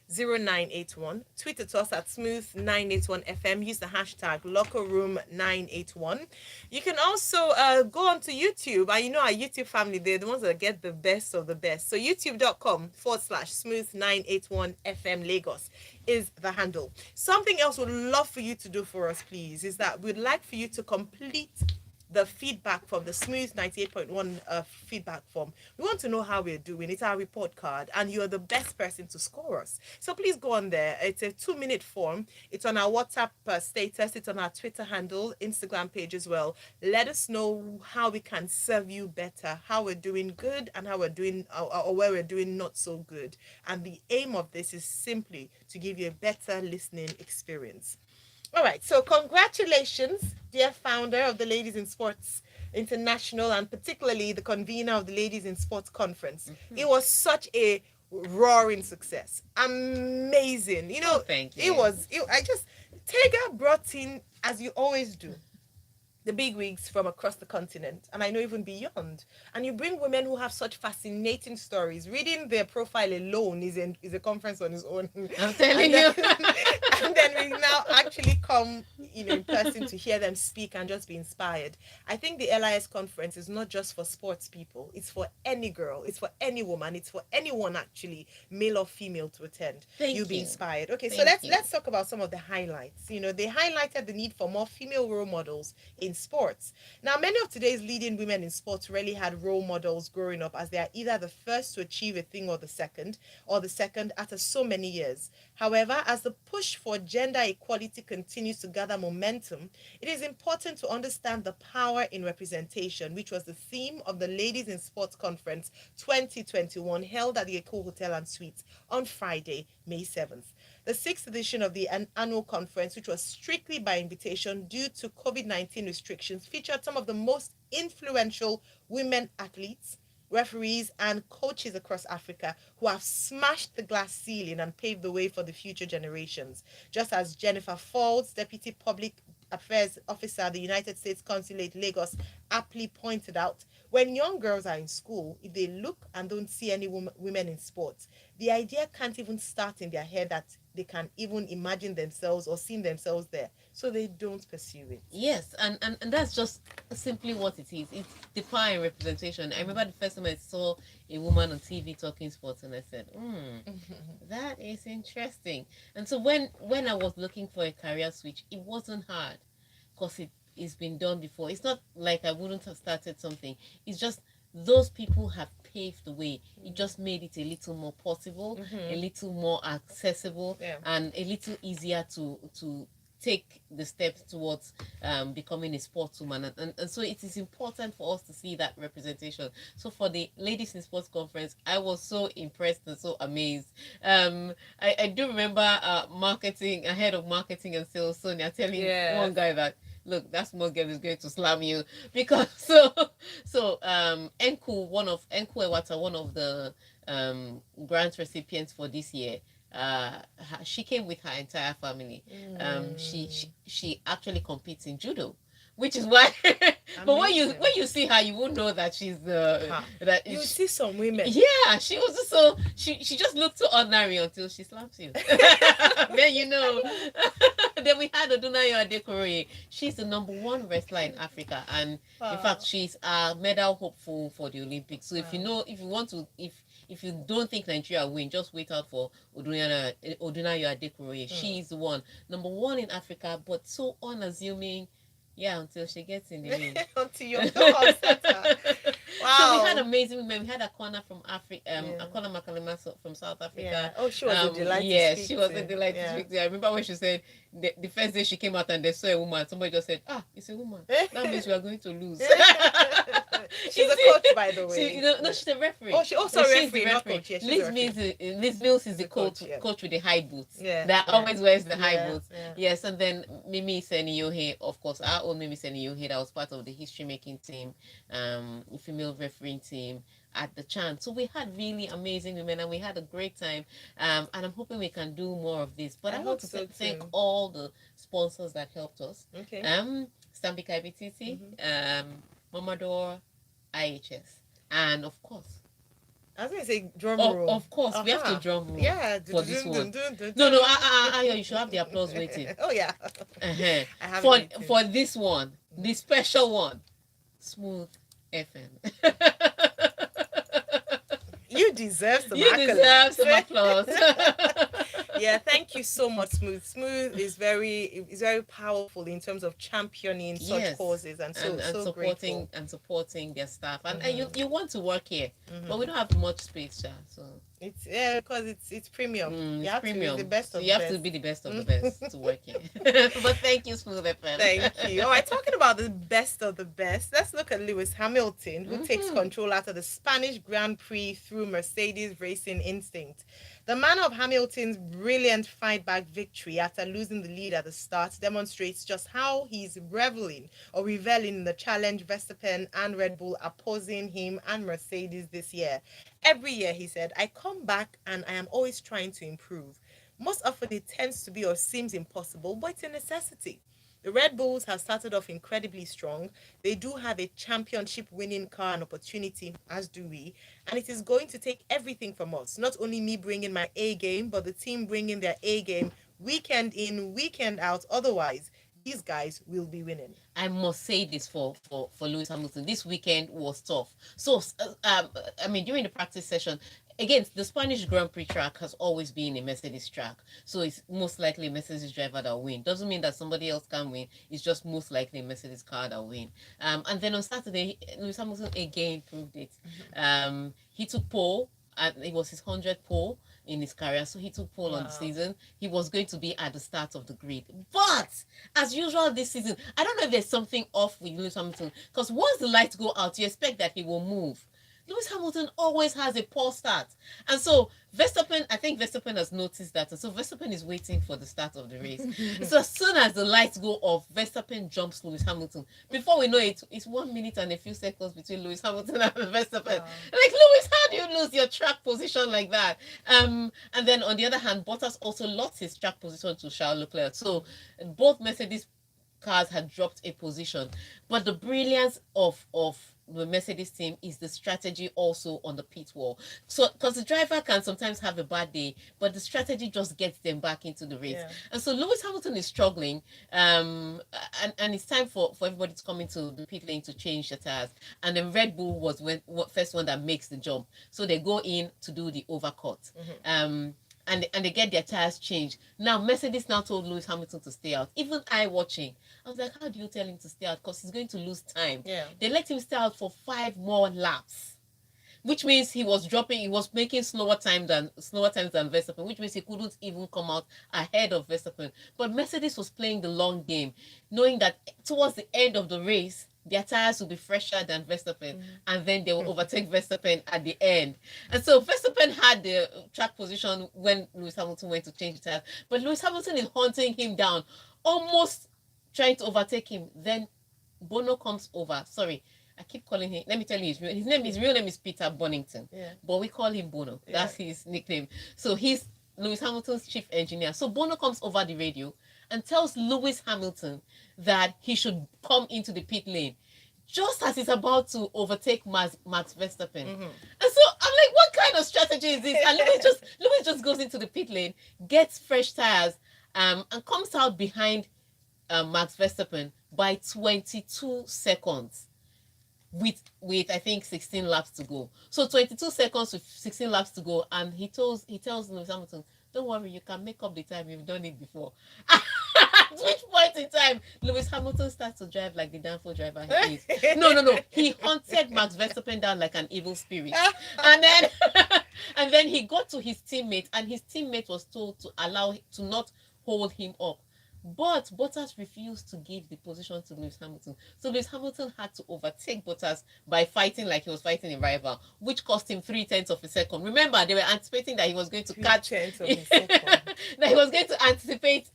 0981. Tweet at us at smooth981fm. Use the hashtag lockerroom981. You can also go onto YouTube. And you know our YouTube family, they're the ones that get the best of the best. So youtube.com/ smooth981fm Lagos is the handle. Something else we'd love for you to do for us, please, is that we'd like for you to complete the feedback from the Smooth 98.1 feedback form. We want to know how we're doing. It's our report card, and you're the best person to score us. So please go on there. It's a 2-minute form. It's on our WhatsApp status. It's on our Twitter handle, Instagram page as well. Let us know how we can serve you better, how we're doing good, and how we're doing, or where we're doing not so good. And the aim of this is simply to give you a better listening experience. All right, so congratulations, dear founder of the Ladies in Sports International, and particularly the convener of the Ladies in Sports Conference. It was such a roaring success. Amazing. Thank you. It was, Tega brought in, as you always do, the big wigs from across the continent, and I know even beyond. And you bring women who have such fascinating stories. Reading their profile alone is a conference on its own. I'm telling you. And then we now actually come, in person to hear them speak and just be inspired. I think the LIS conference is not just for sports people. It's for any girl. It's for any woman. It's for anyone actually, male or female, to attend. You'll be inspired. Okay, so let's talk about some of the highlights. They highlighted the need for more female role models in sports. Now, many of today's leading women in sports really had role models growing up, as they are either the first to achieve a thing or the second after so many years. However, as the push for gender equality continues to gather momentum, it is important to understand the power in representation, which was the theme of the Ladies in Sports Conference 2021 held at the Eco Hotel and Suites on Friday, May 7th. The sixth edition of the annual conference, which was strictly by invitation due to COVID-19 restrictions, featured some of the most influential women athletes, referees, and coaches across Africa who have smashed the glass ceiling and paved the way for the future generations. Just as Jennifer Falls, Deputy Public Affairs Officer at the United States Consulate, Lagos, aptly pointed out, when young girls are in school, if they look and don't see any women in sports, the idea can't even start in their head that they can even imagine themselves or see themselves there. So they don't pursue it. Yes, and that's just simply what it is. It's the power in representation. I remember the first time I saw a woman on TV talking sports, and I said, that is interesting. And so when I was looking for a career switch, it wasn't hard, because it's been done before. It's not like I wouldn't have started something. It's just those people have paved the way. It just made it a little more possible, a little more accessible, and a little easier to take the steps towards becoming a sportswoman. And so it is important for us to see that representation. So for the Ladies in Sports Conference, I was so impressed and so amazed. I do remember marketing, ahead of marketing and sales, Sonia telling one guy that, look, that small girl is going to slam you, because Enku Ewata, one of the grant recipients for this year, she came with her entire family. She actually competes in judo, which is why. But when you see her, you won't know that she's that you see some women. Yeah, she was just so she just looked so ordinary until she slaps you. Then you know. Then we had Odunayo Adekoroye. She's the #1 wrestler in Africa, and in fact, she's a medal hopeful for the Olympics. So if you don't think Nigeria will win, just wait out for Odunayo Adekoroye. She's the one, #1 in Africa, but so unassuming. Yeah, until she gets in the ring. Until you don't upset her. Wow. So we had amazing women. We had Akona from Africa, Akona Makalema from South Africa. Yeah. Oh, she was a delight yes, to speak she was to. a delight to speak to. I remember when she said the first day she came out and they saw a woman, somebody just said, it's a woman. That means we are going to lose. She's a coach, by the way. No, she's a referee. Oh, she also referee, not coach. Yeah, Liz Mills is the coach with the high boots. Yeah. That always wears the high boots. Yeah. Yes, and then Mimi Seniyohe, of course, our own Mimi Seniyohe, that was part of the history making team, female refereeing team at the chant. So we had really amazing women, and we had a great time. And I'm hoping we can do more of this. But I want to thank all the sponsors that helped us. Okay. Stambik IBTC, Mamador, IHS, and of course, I was going to say drum Of, roll. of course, we have to drum roll Yeah. for this one. No, No. you should have the applause waiting. Oh, yeah. Uh-huh. I have it waiting. For this one, the special one, Smooth FM. You deserve some You accolades. deserve some applause. Yeah, thank you so much, Smooth. Smooth is very powerful in terms of championing such Yes. causes, and so and so supporting grateful. and supporting their staff, and you want to work here, but we Mhm. don't have much space, so It's because it's premium. You it's have to be the premium. best So of you the have to best. be the best of the best to work here. But thank you, Smooth FM. Thank you. All right, talking about the best of the best, let's look at Lewis Hamilton, who takes control after the Spanish Grand Prix through Mercedes racing instinct. The manner of Hamilton's brilliant fight back victory after losing the lead at the start demonstrates just how he's reveling in the challenge Verstappen and Red Bull are posing him and Mercedes this year. Every year, he said, I come back and I am always trying to improve. Most often it tends to be or seems impossible, but it's a necessity. The Red Bulls have started off incredibly strong. They do have a championship winning car and opportunity, as do we. And it is going to take everything from us. Not only me bringing my A game, but the team bringing their A game weekend in, weekend out. Otherwise, these guys will be winning. I must say this for Lewis Hamilton. This weekend was tough. So, I mean, during the practice session, again, the Spanish Grand Prix track has always been a Mercedes track. So it's most likely a Mercedes driver that will win. Doesn't mean that somebody else can win. It's just most likely a Mercedes car that will win. And then on Saturday, Lewis Hamilton again proved it. He took pole, and it was his 100th pole in his career. So he took pole on the season. He was going to be at the start of the grid. But as usual this season, I don't know if there's something off with Lewis Hamilton, because once the lights go out, you expect that he will move. Lewis Hamilton always has a poor start. And so I think Verstappen has noticed that. And so Verstappen is waiting for the start of the race. So as soon as the lights go off, Verstappen jumps Lewis Hamilton. Before we know it, it's 1 minute and a few seconds between Lewis Hamilton and Verstappen. Like, Lewis, how do you lose your track position like that? And then on the other hand, Bottas also lost his track position to Charles Leclerc. So both Mercedes cars had dropped a position. But the brilliance of the Mercedes team is the strategy also on the pit wall. So, because the driver can sometimes have a bad day, but the strategy just gets them back into the race. Yeah. And so Lewis Hamilton is struggling, and it's time for everybody to come into the pit lane to change the tires. And then Red Bull was first one that makes the jump. So they go in to do the overcut. And they get their tires changed. Now, Mercedes now told Lewis Hamilton to stay out. Even I watching, I was like, how do you tell him to stay out? Because he's going to lose time. Yeah. They let him stay out for 5 more laps, which means he was making slower times than Verstappen, which means he couldn't even come out ahead of Verstappen. But Mercedes was playing the long game, knowing that towards the end of the race, their tires will be fresher than Verstappen, and then they will overtake Verstappen at the end. And so Verstappen had the track position when Lewis Hamilton went to change the tires, but Lewis Hamilton is hunting him down, almost trying to overtake him. Then Bono comes over. Sorry, I keep calling him. Let me tell you, his real name is Peter Bonington, but we call him Bono. That's his nickname. So he's Lewis Hamilton's chief engineer. So Bono comes over the radio and tells Lewis Hamilton that he should come into the pit lane just as he's about to overtake Max Verstappen. And so I'm like, what kind of strategy is this? And Lewis just goes into the pit lane, gets fresh tires, and comes out behind Max Verstappen by 22 seconds. With I think 16 laps to go. So 22 seconds with 16 laps to go, and he tells Lewis Hamilton, don't worry, you can make up the time, you've done it before. At which point in time, Lewis Hamilton starts to drive like the downfall driver he is. No. He hunted Max Verstappen down like an evil spirit. And then he got to his teammate, and his teammate was told to not hold him up. But Bottas refused to give the position to Lewis Hamilton. So Lewis Hamilton had to overtake Bottas by fighting like he was fighting a rival, which cost him 0.3 of a second. Remember, they were anticipating that he was going to catch... that he was going to anticipate...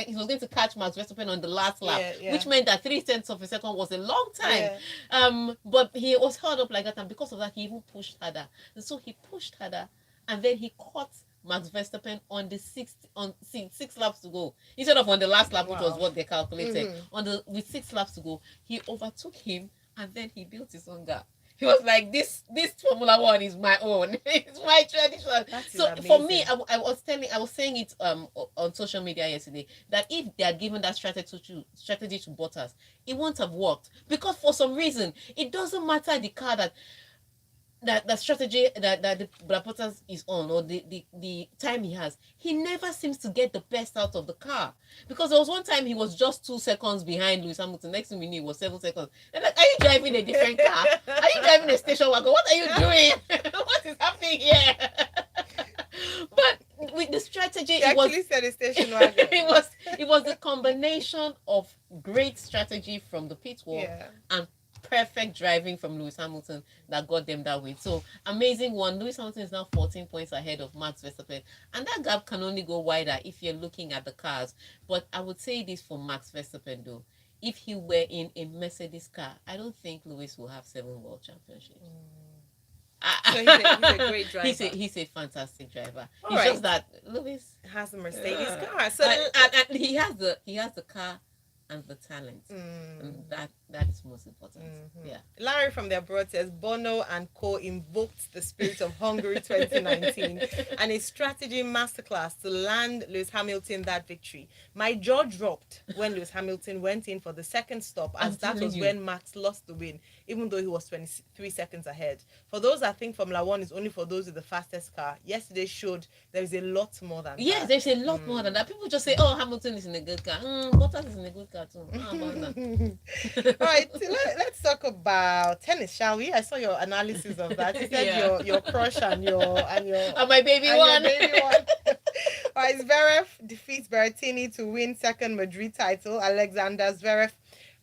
he was going to catch Max Verstappen on the last lap, which meant that 0.3 of a second was a long time. But he was held up like that, and because of that, he even pushed harder. And so he pushed harder, and then he caught Max Verstappen on the 6 laps to go, instead of on the last lap, which was what they calculated. With 6 laps to go, he overtook him, and then he built his own gap. He was like, this Formula One is my own. It's my tradition. That is So for me, amazing. I was saying it on social media yesterday that if they had given that strategy to Bottas, it won't have worked, because for some reason it doesn't matter the car that the strategy that the Bottas is on, or the time he has, he never seems to get the best out of the car. Because there was one time he was just 2 seconds behind Lewis Hamilton. Next thing we knew, it was 7 seconds. And like, are you driving a different car? Are you driving a station wagon? What are you doing? What is happening here? But with the strategy, She actually said a station wagon. it was a combination of great strategy from the pit wall, Yeah. and perfect driving from Lewis Hamilton that got them that way. So amazing one. Lewis Hamilton is now 14 points ahead of Max Verstappen, and that gap can only go wider if you're looking at the cars. But I would say this for Max Verstappen though: if he were in a Mercedes car, I don't think Lewis will have 7 world championships. So he's a great driver. He's a fantastic driver. All It's right. just that Lewis Has a Mercedes car. So and he has the car and the talent, and that is most important. Yeah. Larry from the abroad says Bono and co invoked the spirit of Hungary 2019 and a strategy masterclass to land Lewis Hamilton that victory. My jaw dropped when Lewis Hamilton went in for the second stop, as that was when Max lost the win, even though he was 23 seconds ahead. For those that think Formula One is only for those with the fastest car, yesterday showed there is a lot more than Yes, that. there's a lot more than that. People just say, "Oh, Hamilton is in a good car. Bottas is in a good car too." How about that? All right, so let's talk about tennis, shall we? I saw your analysis of that. You said Yeah. your crush and your And my baby and one. your baby one. All right, Zverev defeats Berrettini to win second Madrid title. Alexander Zverev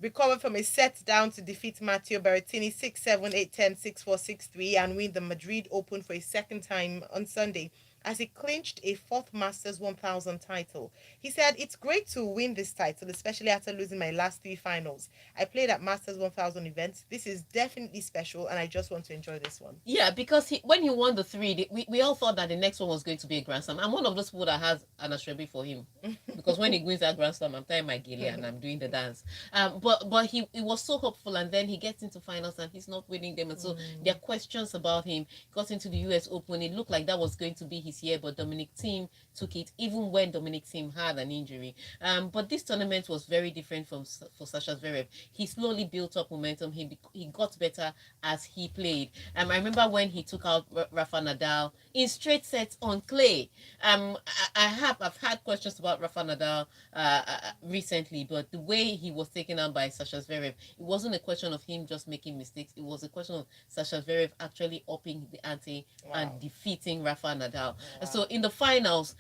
recovered from a set down to defeat Matteo Berrettini 6-7, 8-10, 6-4, 6-3 and win the Madrid Open for a second time on Sunday, as he clinched a fourth Masters 1000 title. He said, "It's great to win this title, especially after losing my last 3 finals. I played at Masters 1000 events. This is definitely special, and I just want to enjoy this one." Yeah, because when he won the 3, we all thought that the next one was going to be a Grand Slam. I'm one of those people that has an ashrebi for him, because when he wins that Grand Slam, I'm tying my gilly and I'm doing the dance. But he was so hopeful, and then he gets into finals and he's not winning them, and so there are questions about him. Got into the US Open. It looked like that was going to be his year, but Dominic Thiem took it, even when Dominic Thiem had an injury. But this tournament was very different for Sasha Zverev. He slowly built up momentum. He got better as he played. I remember when he took out Rafa Nadal in straight sets on clay. I've had questions about Rafa Nadal recently, but the way he was taken out by Sasha Zverev, it wasn't a question of him just making mistakes. It was a question of Sasha Zverev actually upping the ante and defeating Rafa Nadal. So in the finals,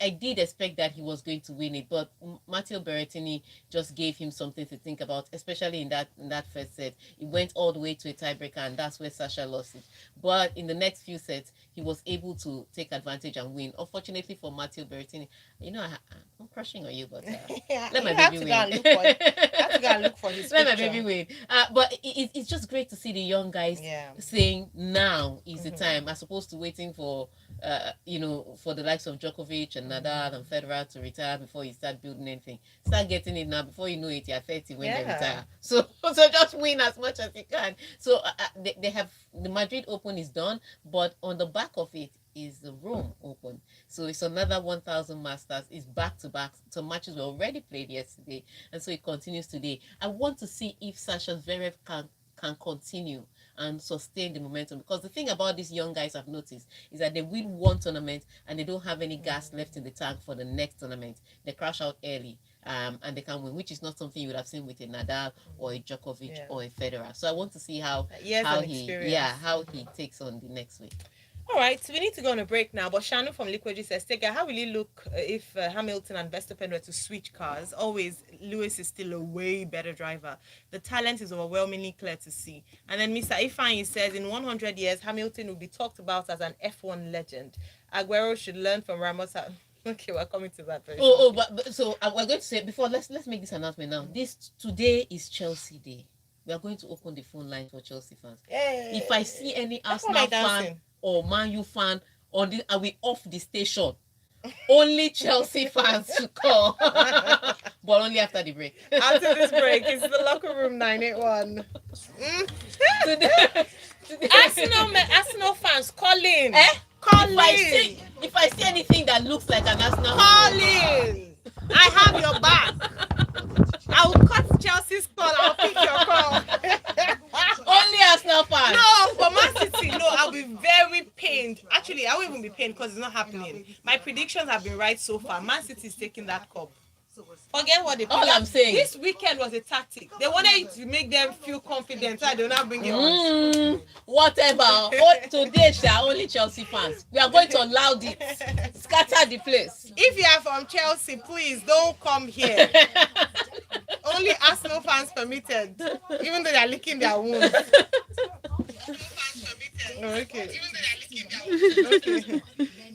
I did expect that he was going to win it, but Matteo Berrettini just gave him something to think about, especially in that first set. It went all the way to a tiebreaker, and that's where Sasha lost it. But in the next few sets, he was able to take advantage and win. Unfortunately for Matteo Berrettini, I'm crushing on you, but let my baby win. Have to go and look for his Let my picture. baby win. But it's just great to see the young guys saying now is the time, as opposed to waiting for for the likes of Djokovic and Nadal and Federer to retire before you start building anything. Start getting it now before you know it. You're 30 when they retire. So just win as much as you can. So they have the Madrid Open is done, but on the back of it is the Rome Open. So it's another 1000 Masters. It's back to back. So matches were already played yesterday, and so it continues today. I want to see if Sasha Zverev can continue and sustain the momentum, because the thing about these young guys I've noticed is that they win one tournament and they don't have any gas left in the tank for the next tournament. They crash out early, and they can win, which is not something you would have seen with a Nadal or a Djokovic or a Federer. So I want to see how he takes on the next week. All right, so we need to go on a break now. But Shanu from Liquid says, Tega, how will it look if Hamilton and Verstappen were to switch cars? Always, Lewis is still a way better driver. The talent is overwhelmingly clear to see. And then Mr. Ifeanyi says, in 100 years, Hamilton will be talked about as an F1 legend. Aguero should learn from Ramos. Okay, we're coming to that. But so we're going to say, before, let's make this announcement now. Today is Chelsea Day. We are going to open the phone line for Chelsea fans. Yay. If I see any Arsenal fan or Man U fan on this, I will off the station. Only Chelsea fans to call. But only after the break. After this break, it's the locker room 981. Arsenal fans, call in. Eh? Call If I see anything that looks like an Arsenal Call hero, in. I have your back. I will cut Chelsea's call. I'll pick your call. only Arsenal fans. No, for Man City, no, I'll be very pained. Actually, I won't even be pained because it's not happening. My predictions have been right so far. Man City is taking that cup. Forget what they. All I'm saying. This weekend was a tactic. They wanted to make them feel confident, so they not bring it on. Whatever. Today, only Chelsea fans. We are going to allow it. Scatter the place. If you are from Chelsea, please don't come here. Only Arsenal fans permitted, even though they are licking their wounds. Okay.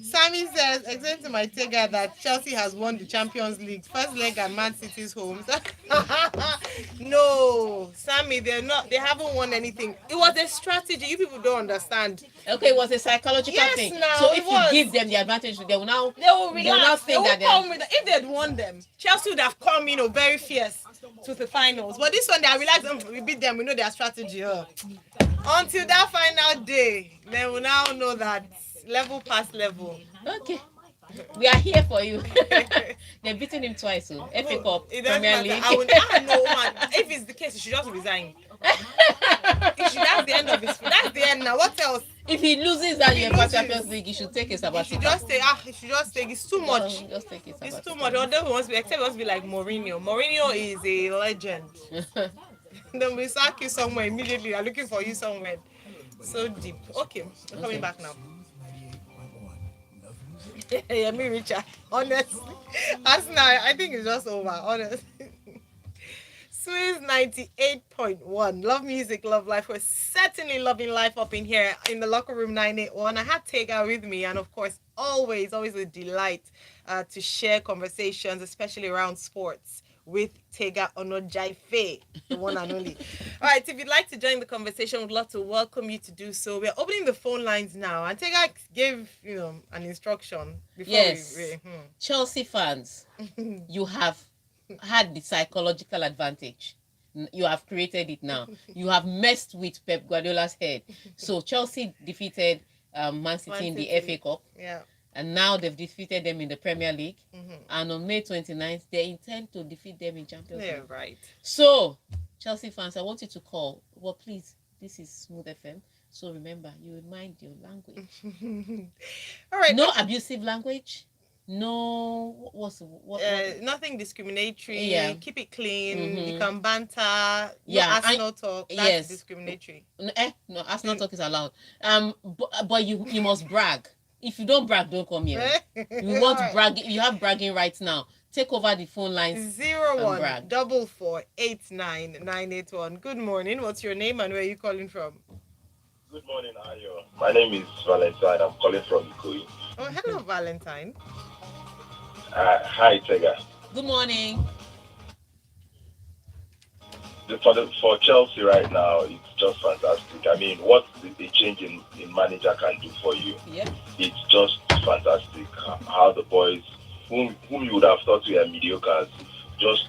Sammy says, explain to my Tega that Chelsea has won the Champions League first leg at Man City's home. No, Sammy, they haven't won anything. It was a strategy. You people don't understand. Okay, it was a psychological thing. Now, so if you give them the advantage, they will now relax. Think that if they'd won them, Chelsea would have come, very fierce to the finals. But this one, they are relaxed. We beat them. We know their strategy. Until that final day, then we now know that level past level. Okay. We are here for you. They're beating him twice, so FA Cup, Premier League. If it's the case, he should just resign. That's the end of his. That's the end now. What else? If he loses that UEFA Champions League, he should take a sabbatical. He should just take. It's too much. Just take a sabbatical. It's too much. Although he wants to be like Mourinho. Mourinho is a legend. Then we sack you somewhere immediately. They're looking for you somewhere. So deep. Okay, we're coming back now. Yeah, me, Richard. Honestly, Arsenal, I think it's just over. Honestly. Swiss 98.1. Love music, love life. We're certainly loving life up in here in the locker room 981. I had Tega with me, and of course, always a delight to share conversations, especially around sports, with Tega Onojaife, the one and only. All right, if you'd like to join the conversation, we'd love to welcome you to do so. We're opening the phone lines now, and Tega gave an instruction before Chelsea fans, you have had the psychological advantage. You have created it now. You have messed with Pep Guardiola's head. So Chelsea defeated Man City in the FA Cup. Yeah. And now they've defeated them in the Premier League. And on May 29th, they intend to defeat them in Champions League. Yeah, right. So, Chelsea fans, I want you to call. Well, please, this is Smooth FM. So remember, you mind your language. All right. No abusive language. No, nothing discriminatory. Yeah. Keep it clean. You can banter. Yeah, Arsenal talk. That's discriminatory. No, Arsenal talk is allowed. But you must brag. If you don't brag, don't come here. You want to brag. You have bragging rights now. Take over the phone lines. 0144899981. Good morning. What's your name and where are you calling from? Good morning, Ayo. My name is Valentine. I'm calling from Ikoyi. Oh, hello, Valentine. Hi, Tega. Good morning. For Chelsea right now, it's just fantastic. I mean, what the change in manager can do for you, it's just fantastic. How the boys, whom you would have thought were mediocre, just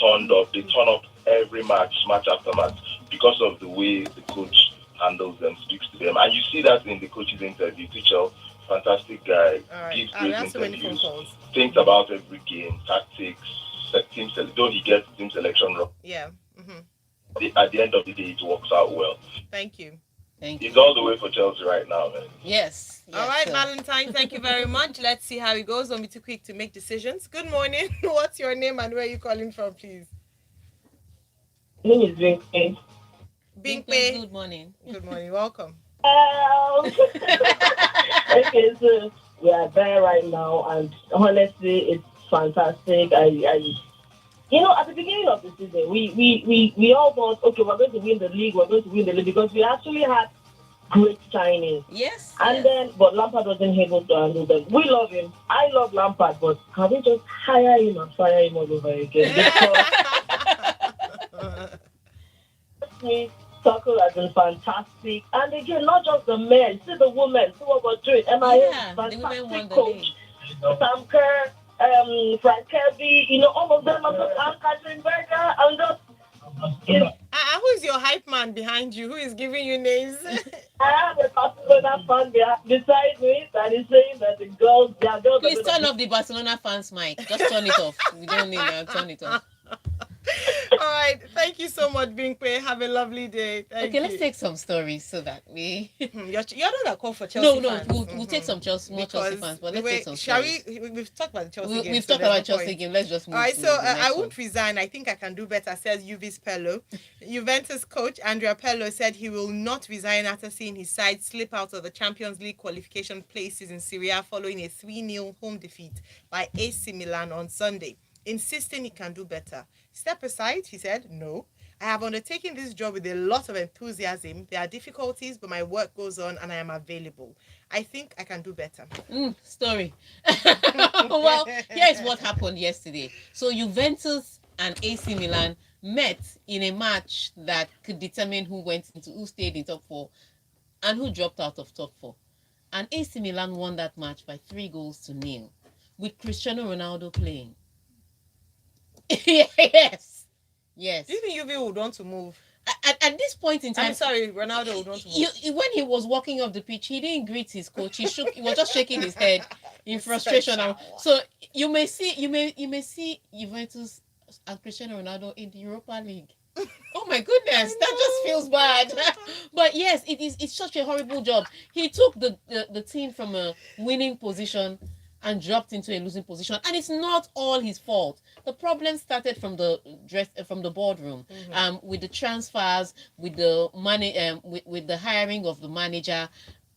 turned up. They turn up every match after match, because of the way the coach handles them, speaks to them. And you see that in the coach's interview. Tuchel, fantastic guy, gives great interviews, thinks about every game, tactics, though he gets team selection wrong. Yeah. At the end of the day, it works out well. Thank you. It's all the way for Chelsea right now, man. Yes. All right, Valentine, thank you very much. Let's see how it goes. Don't be too quick to make decisions. Good morning. What's your name and where are you calling from, please? My name is Binkpe. Binkpe. Good morning. Good morning. Welcome. Okay, so we are there right now, and honestly, it's fantastic. At the beginning of the season, we all thought, okay, we're going to win the league, because we actually had great signings. Yes. But Lampard wasn't able to handle them. We love him. I love Lampard, but can we just hire him and fire him all over again? Because Soccer has been fantastic. And again, not just the men, see the women, see what we're doing. MIA, fantastic coach. Sam Kerr, Frank Kirby, all of them are just Catherine Berger, and just. Who who's your hype man behind you? Who is giving you names? I have a Barcelona fan beside me that is saying that their girls are Please going to turn be. off the Barcelona fans mic. Just turn it off. We don't need that. Turn it off. All right. Thank you so much, Binkwe. Have a lovely day. Thank Okay, let's you. take some stories so that we. You're not that call for Chelsea No, fans. we'll take some Chelsea, more Chelsea Because fans, but let's take some shall stories. we've talked about the Chelsea game. We've So talked there's about no Chelsea point. game. Let's just move All right, to so the I next won't one. resign. I think I can do better, says Juvis Pello. Juventus coach Andrea Pello said he will not resign after seeing his side slip out of the Champions League qualification places in Serie A following a 3-0 home defeat by AC Milan on Sunday, insisting he can do better. Step aside, he said, no. I have undertaken this job with a lot of enthusiasm. There are difficulties, but my work goes on and I am available. I think I can do better. Story. Well, here's what happened yesterday. So Juventus and AC Milan met in a match that could determine who stayed in top four and who dropped out of top four. And AC Milan won that match by 3-0 with Cristiano Ronaldo playing. Yes. Do you think Juve would want to move? At this point in time, I'm sorry, Ronaldo would want to move. when he was walking off the pitch, he didn't greet his coach. He was just shaking his head in frustration. So you may see Juventus and Cristiano Ronaldo in the Europa League. Oh my goodness, that just feels bad. But yes, it's such a horrible job. He took the team from a winning position and dropped into a losing position, and it's not all his fault. The problem started from the boardroom, with the transfers, with the money, with the hiring of the manager.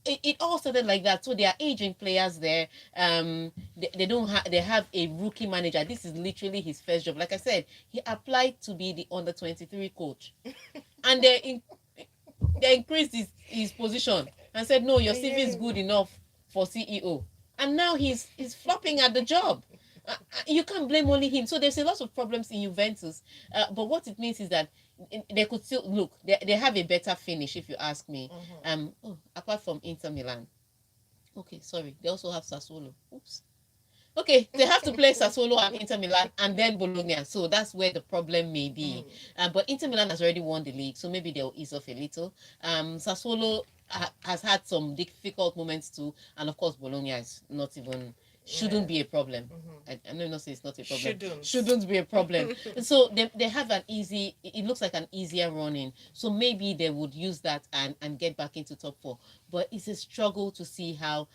It all started like that. So there are aging players there. They have a rookie manager. This is literally his first job. Like I said, he applied to be the under-23 coach, and they increased his position and said, no, your CV is good enough for CEO. And now he's flopping at the job. You can't blame only him. So there's a lot of problems in Juventus. But what it means is that they could still look. They have a better finish, if you ask me. Apart from Inter Milan. Okay, sorry. They also have Sassuolo. Oops. Okay, they have to play Sassuolo and Inter Milan and then Bologna. So that's where the problem may be. But Inter Milan has already won the league, so maybe they'll ease off a little. Sassuolo has had some difficult moments too, and of course Bologna is shouldn't be a problem. I know not say it's not a problem. Shouldn't be a problem. So they have it looks like an easier running. So maybe they would use that and get back into top four. But it's a struggle to see how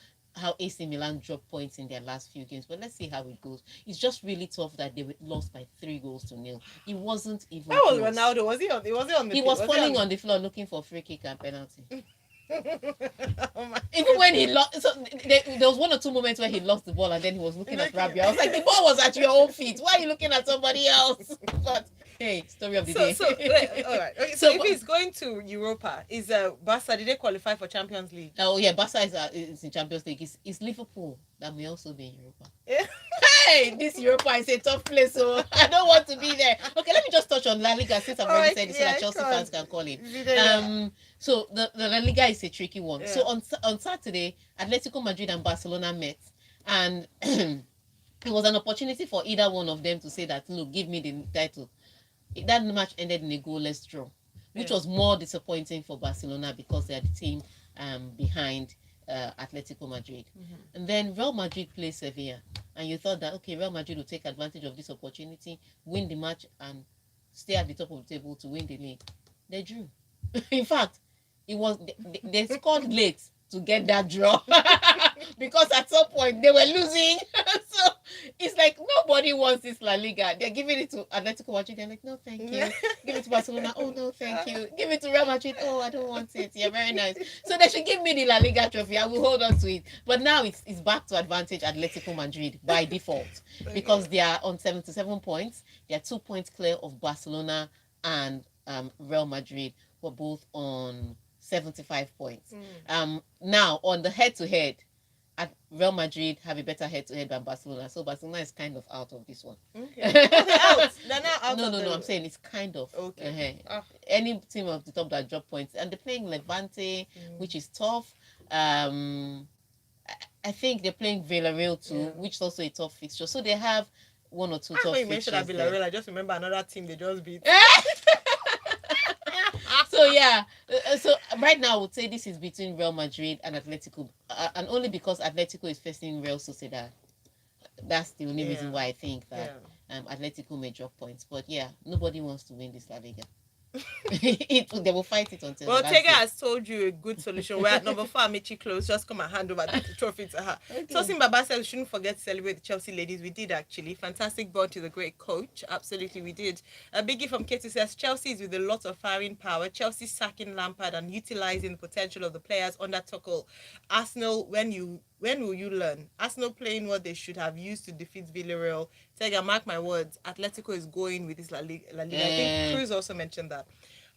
AC Milan dropped points in their last few games. But let's see how it goes. It's just really tough that they lost by 3-0. It wasn't even Where was close. Ronaldo? Was he on the He was falling on the floor looking for free kick and penalty. Oh even when he lost, so there was 1 or 2 moments where he lost the ball and then he was looking at Rabia. I was like, the ball was at your own feet. Why are you looking at somebody else? But hey, story of the day. All right. Okay, so if he's going to Europa, is Barca? Did they qualify for Champions League? Oh yeah, Barca is in Champions League. It's Liverpool that may also be in Europa. Yeah. Hey, this Europa is a tough place, so I don't want to be there. Okay, let me just touch on La Liga since I've already said it, so that Chelsea fans can call it. So the La Liga is a tricky one. Yeah. So on Saturday, Atletico Madrid and Barcelona met, and it was an opportunity for either one of them to say that, look, give me the title. That match ended in a goalless draw, which was more disappointing for Barcelona because they are the team behind Atletico Madrid. And then Real Madrid plays Sevilla, and you thought that, okay, Real Madrid will take advantage of this opportunity, win the match, and stay at the top of the table to win the league. They drew. In fact, they scored late to get that draw because at some point they were losing. So it's like nobody wants this La Liga. They're giving it to Atletico Madrid. They're like, no, thank you. Give it to Barcelona. Oh, no, thank you. Give it to Real Madrid. Oh, I don't want it. Yeah, very nice. So they should give me the La Liga trophy. I will hold on to it. But now it's back to advantage Atletico Madrid by default because they are on 77 points. They are 2 points clear of Barcelona and Real Madrid, were both on 75 points. Now on the head-to-head, Real Madrid have a better head-to-head than Barcelona, so Barcelona is kind of out of this one. Okay. They're not out. No. I'm saying it's kind of okay. Any team of the top that drop points, and they're playing Levante, which is tough. I think they're playing Villarreal too, which is also a tough fixture. So they have 1 or 2 tough fixtures. You mentioned Villarreal, I just remember another team they just beat. So yeah, so right now I would say this is between Real Madrid and Atletico, and only because Atletico is facing Real Sociedad. That's the only reason Yeah. why I think that Yeah. Atletico may drop points. But yeah, nobody wants to win this La Liga. They will fight it until the Well, last Tega day. has told you a good solution. We're at number 4, Amici close. Just come and hand over the trophy to her. Okay. Tosin Baba says we shouldn't forget to celebrate the Chelsea ladies. We did actually. Fantastic ball to the great coach. Absolutely, we did. A Biggie from Katie says Chelsea is with a lot of firing power. Chelsea sacking Lampard and utilizing the potential of the players under Tuchel. Arsenal, when will you learn? Arsenal playing what they should have used to defeat Villarreal. Tega, mark my words. Atletico is going with this La Liga. I think Cruz also mentioned that.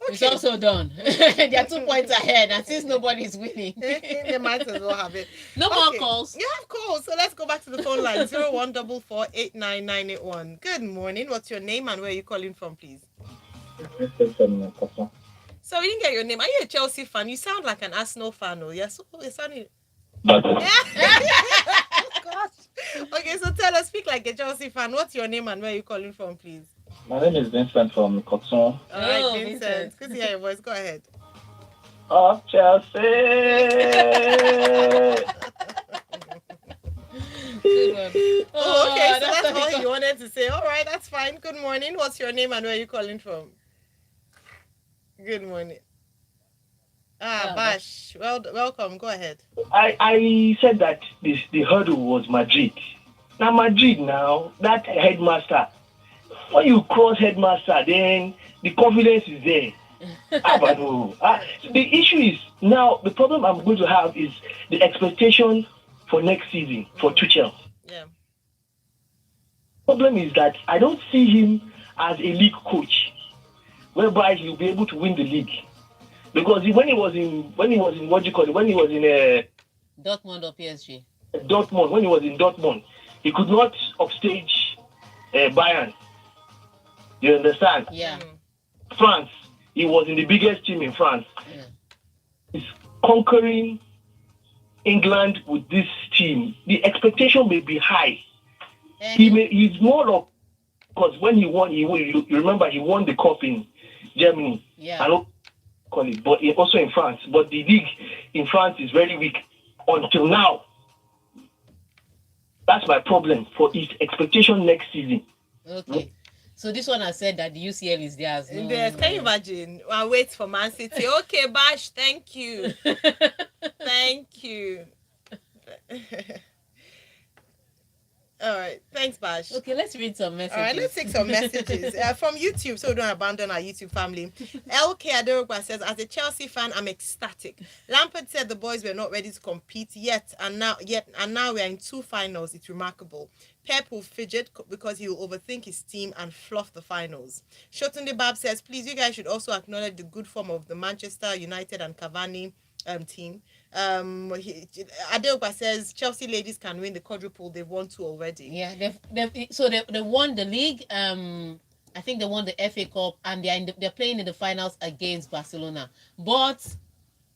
It's also done. They are 2 points ahead, and since nobody is winning, They might as well have it. No more calls. Yeah, of course. So let's go back to the phone line 0144899981. Good morning. What's your name and where are you calling from, please? So we didn't get your name. Are you a Chelsea fan? You sound like an Arsenal fan. Oh, yes. You're sounding. Gosh. Okay, so tell us, speak like a Chelsea fan. What's your name and where are you calling from, please? My name is Vincent from Coton. All right, Vincent. Good to hear your voice. Go ahead. Of Chelsea. Good one. Oh, okay. So that's that's all you wanted to say. All right, that's fine. Good morning. What's your name and where are you calling from? Good morning. Bash. Well, welcome. Go ahead. I said that the hurdle was Madrid. Now Madrid now, that headmaster. When you cross headmaster, then the confidence is there. The issue is now the problem I'm going to have is the expectation for next season for Tuchel. Yeah. Problem is that I don't see him as a league coach, whereby he'll be able to win the league. Because when he was in what do you call it? When he was in Dortmund or PSG? Dortmund, when he was in Dortmund, he could not upstage Bayern. You understand? Yeah. France, he was in the biggest team in France. Yeah. He's conquering England with this team. The expectation may be high. He's more of, because when he won, you remember he won the cup in Germany. Yeah. I don't call it, but also in France. But the league in France is very weak until now. That's my problem for his expectation next season. Okay. So this one has said that the UCL is theirs. No. Yes, can you imagine? I'll wait for Man City. Okay, Bash, thank you. Thank you. All right, thanks, Bash. Okay, let's read some messages. All right, let's take some messages from YouTube so we don't abandon our YouTube family. LK Adorogba says, as a Chelsea fan, I'm ecstatic. Lampard said the boys were not ready to compete yet, and now we are in 2 finals. It's remarkable. Pep will fidget because he will overthink his team and fluff the finals. Shotunde Bab says, please, you guys should also acknowledge the good form of the Manchester United and Cavani team. Adeopa says Chelsea ladies can win the quadruple. They've won 2 already. Yeah, they won the league. I think they won the FA Cup, and they're playing in the finals against Barcelona. But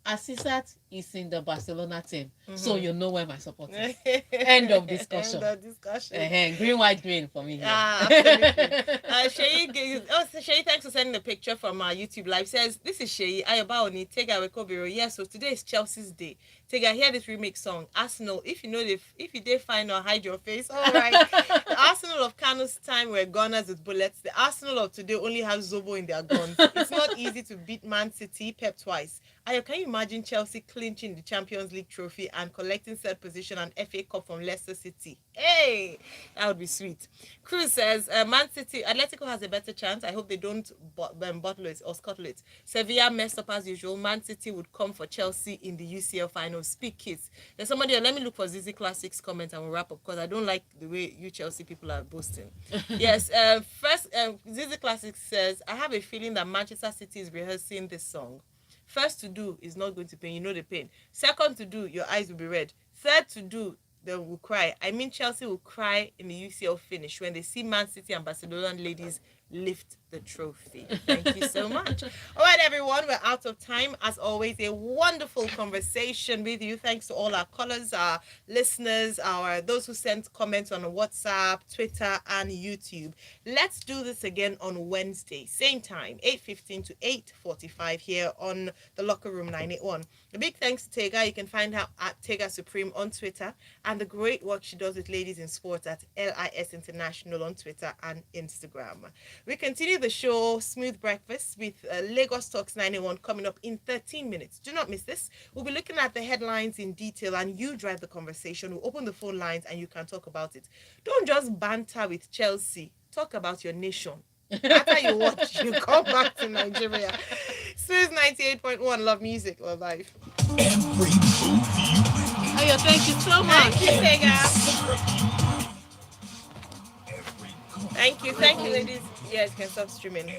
Asisat is in the Barcelona team, so you know where my support is. End of discussion. End of discussion. Green, white, green for me. Absolutely. Shay, thanks for sending the picture from our YouTube live. Says, this is Shay Ayabaoni, Tega Wekobiro. Yes, so today is Chelsea's day. Tega, hear this remix song. Arsenal, if you did final, hide your face. All right. The Arsenal of Kano's time were gunners with bullets. The Arsenal of today only have Zobo in their guns. It's not easy to beat Man City, Pep twice. Ayo, can you imagine Chelsea clinching the Champions League trophy and collecting third position and FA Cup from Leicester City? Hey, that would be sweet. Cruz says, Man City, Atletico has a better chance. I hope they don't bottle it or scuttle it. Sevilla messed up as usual. Man City would come for Chelsea in the UCL final. Speak kids. There's somebody here. Let me look for Zizi Classics comment and we'll wrap up because I don't like the way you Chelsea people are boasting. Yes, first, Zizi Classics says, I have a feeling that Manchester City is rehearsing this song. First to do is not going to pain. You know the pain. Second to do, your eyes will be red. Third to do, they will cry. I mean, Chelsea will cry in the UCL finish when they see Man City and Barcelona ladies lift the trophy. Thank you so much. All right, everyone, we're out of time. As always, a wonderful conversation with you. Thanks to all our callers, our listeners, those who sent comments on WhatsApp, Twitter, and YouTube. Let's do this again on Wednesday, same time, 8:15 to 8:45 here on the Locker Room 981. A big thanks to Tega. You can find her at Tega Supreme on Twitter, and the great work she does with ladies in sports at LIS International on Twitter and Instagram. We continue the show Smooth Breakfast with Lagos Talks 91 coming up in 13 minutes. Do not miss this. We'll be looking at the headlines in detail, and you drive the conversation. We'll open the phone lines and you can talk about it. Don't just banter with Chelsea. Talk about your nation. After you watch, you come back to Nigeria. Smooth 98.1, love music, love life. Every move you make. Ayo, thank you so much. Thank you, Tega. Thank you, ladies. Yes, can stop streaming.